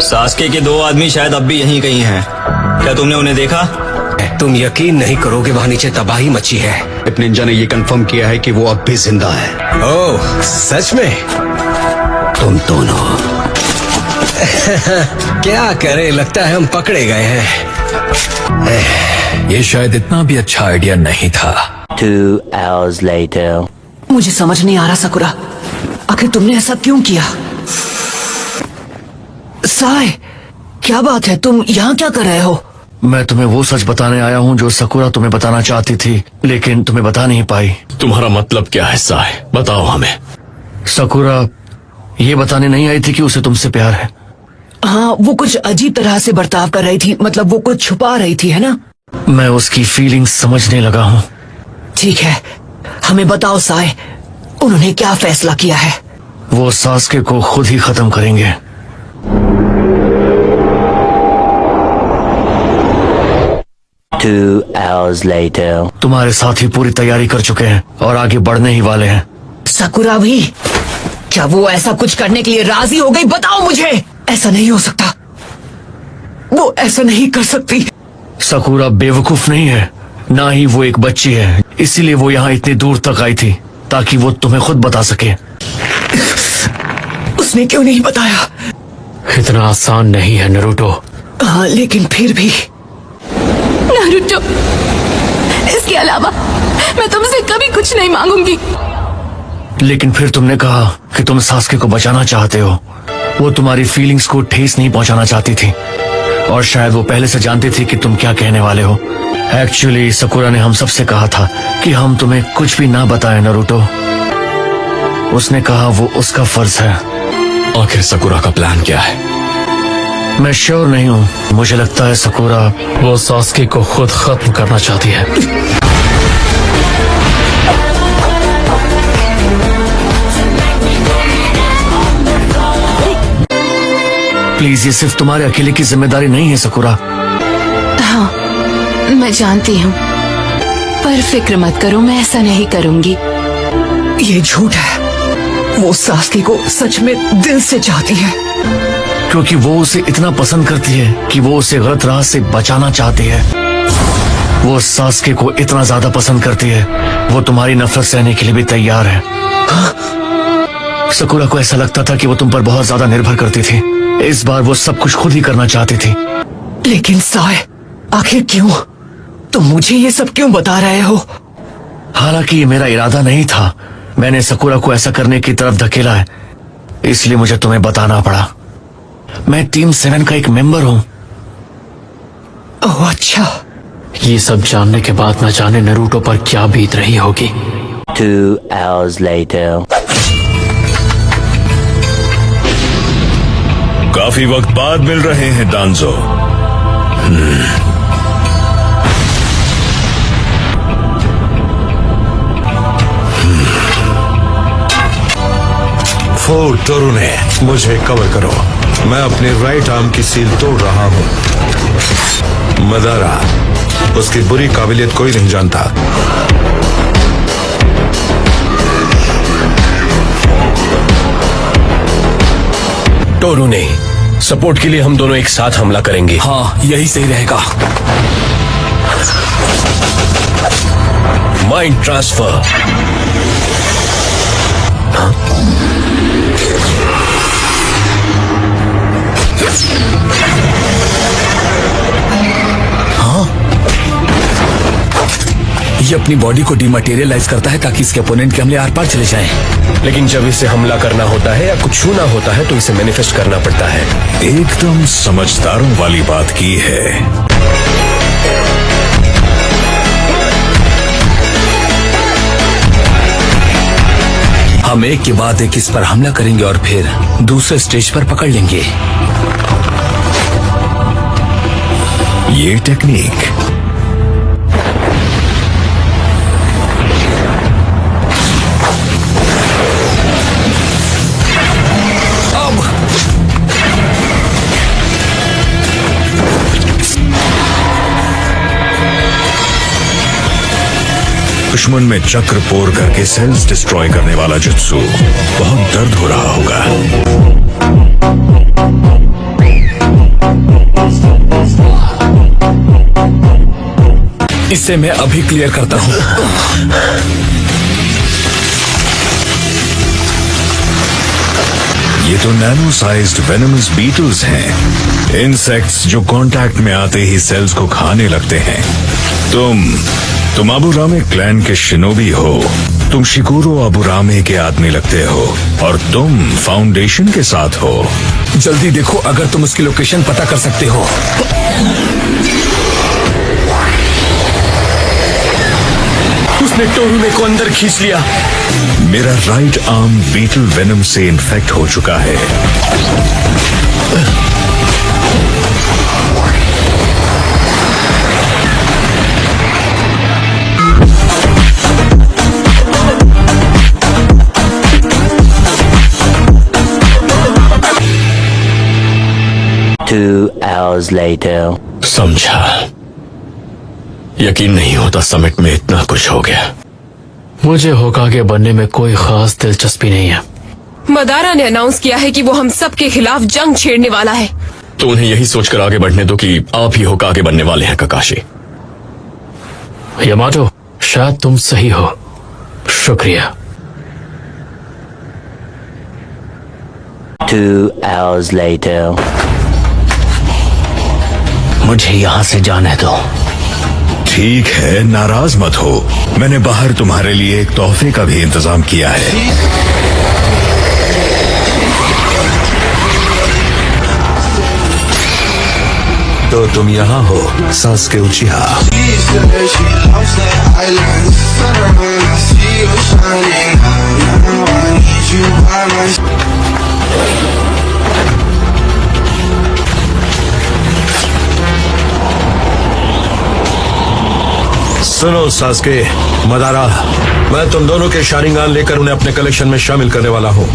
Sasuke के 2 आदमी शायद अब भी यहीं कहीं हैं। क्या तुमने उन्हें देखा? तुम यकीन नहीं करोगे, वहाँ नीचे तबाही मची है। निंजा ने ये कंफर्म किया है कि वो अब भी जिंदा है। ओह, सच में? तुम दोनों क्या करें, लगता है हम पकड़े गए हैं। ये शायद इतना भी अच्छा आइडिया नहीं था। 2 hours later. मुझे समझ नहीं आ रहा सकुरा, आखिर तुमने ऐसा क्यों किया? साय, क्या बात है, तुम यहाँ क्या कर रहे हो? मैं तुम्हें वो सच बताने आया हूँ जो सकुरा तुम्हें बताना चाहती थी, लेकिन तुम्हें बता नहीं पाई। तुम्हारा मतलब क्या है साय? बताओ हमें। सकुरा ये बताने नहीं आई थी कि उसे तुमसे प्यार है। हाँ, वो कुछ अजीब तरह से बर्ताव कर रही थी, मतलब वो कुछ छुपा रही थी, है ना? मैं उसकी फीलिंग्स समझने लगा हूँ। ठीक है, हमें बताओ साय, उन्होंने क्या फैसला किया है? वो सास्के को खुद ही खत्म करेंगे। Two hours later. तुम्हारे साथी पूरी तैयारी कर चुके हैं और आगे बढ़ने ही वाले हैं। सकुरा भी? क्या वो ऐसा कुछ करने के लिए राजी हो गई? बताओ मुझे। ऐसा नहीं हो सकता, वो ऐसा नहीं कर सकती। सकुरा बेवकूफ नहीं है, ना ही वो एक बच्ची है, इसीलिए वो यहाँ इतनी दूर तक आई थी ताकि वो तुम्हें खुद बता सके। उसने क्यों नहीं बताया? इतना आसान नहीं है नरूटो। हाँ, लेकिन फिर भी। नारुतो, इसके अलावा मैं तुमसे कभी कुछ नहीं मांगूंगी। लेकिन फिर तुमने कहा कि तुम सास्के को बचाना चाहते हो। वो तुम्हारी फीलिंग्स को ठेस नहीं पहुंचाना चाहती थी, और शायद वो पहले से जानती थी कि तुम क्या कहने वाले हो। एक्चुअली सकुरा ने हम सबसे कहा था कि हम तुम्हें कुछ भी ना बताएं नरूटो। उसने कहा वो उसका फर्ज है। आखिर सकुरा का प्लान क्या है? मैं श्योर नहीं हूँ, मुझे लगता है सकुरा वो सास्के को खुद खत्म करना चाहती है। प्लीज, ये सिर्फ तुम्हारे अकेले की जिम्मेदारी नहीं है सकुरा। हाँ, मैं जानती हूँ, पर फिक्र मत करो, मैं ऐसा नहीं करूँगी। ये झूठ है, वो सास्के को सच में दिल से चाहती है। क्योंकि वो उसे इतना पसंद करती है कि वो उसे गलत राह से बचाना चाहती है। वो सास्के को इतना ज्यादा पसंद करती है, वो तुम्हारी नफरत सहने के लिए भी तैयार है। सकुरा को ऐसा लगता था कि वो तुम पर बहुत ज्यादा निर्भर करती थी। इस बार वो सब कुछ खुद ही करना चाहती थी। लेकिन साय, आखिर क्यों? तुम मुझे ये सब क्यों बता रहे हो? हालांकि ये मेरा इरादा नहीं था, मैंने सकुरा को ऐसा करने की तरफ धकेला है, इसलिए मुझे तुम्हें बताना पड़ा। मैं टीम 7 का एक मेंबर हूँ। ओह अच्छा। ये सब जानने के बाद न जाने नरूटो पर क्या बीत रही होगी। 2 hours later. काफी वक्त बाद मिल रहे हैं डांजो। फोर्ट टोरुने, मुझे कवर करो। मैं अपने राइट आर्म की सील तोड़ रहा हूँ। मदारा, उसकी बुरी काबिलियत कोई नहीं जानता। टोरुने, सपोर्ट के लिए हम दोनों एक साथ हमला करेंगे। हाँ, यही सही रहेगा। Mind transfer. हाँ? ये अपनी बॉडी को डिमटेरियलाइज करता है ताकि इसके अपोनेंट के हमले आर पार चले जाएं। लेकिन जब इसे हमला करना होता है या कुछ छूना होता है तो इसे मैनिफेस्ट करना पड़ता है। एकदम समझदारों वाली बात की है। हम एक के बाद एक इस पर हमला करेंगे और फिर दूसरे स्टेज पर पकड़ लेंगे। ये टेक्निक दुश्मन में चक्र पोर करके सेल्स डिस्ट्रॉय करने वाला जुत्सु। बहुत दर्द हो रहा होगा। इसे मैं अभी क्लियर करता हूँ। ये तो नैनो साइज्ड वेनमस बीटल्स हैं, इंसेक्ट्स जो कांटेक्ट में आते ही सेल्स को खाने लगते हैं। तुम अबुरामे क्लैन के शिनोबी हो, तुम शिकुरो अबुरामे के आदमी लगते हो, और तुम फाउंडेशन के साथ हो। जल्दी देखो अगर तुम उसकी लोकेशन पता कर सकते हो। उसने टोरुने को अंदर खींच लिया। मेरा राइट आर्म बीटल वेनम से इन्फेक्ट हो चुका है। Two hours later. समझा। यकीन नहीं होता समिट में इतना कुछ हो गया। मुझे होकागे बनने में कोई खास दिलचस्पी नहीं है। मदारा ने अनाउंस किया है कि वो हम सब के खिलाफ जंग छेड़ने वाला है। तो उन्हें यही सोचकर आगे बढ़ने दो कि आप ही होकागे बनने वाले हैं ककाशी। यामाटो, शायद तुम सही हो। शुक्रिया। 2 hours later. मुझे यहाँ से जाने दो। ठीक है, नाराज मत हो। मैंने बाहर तुम्हारे लिए एक तोहफे का भी इंतजाम किया है। तो तुम यहाँ हो, सास्के उचिहा। सुनो सास्के, मदारा, मैं तुम दोनों के शारिंगान लेकर उन्हें अपने कलेक्शन में शामिल करने वाला हूँ।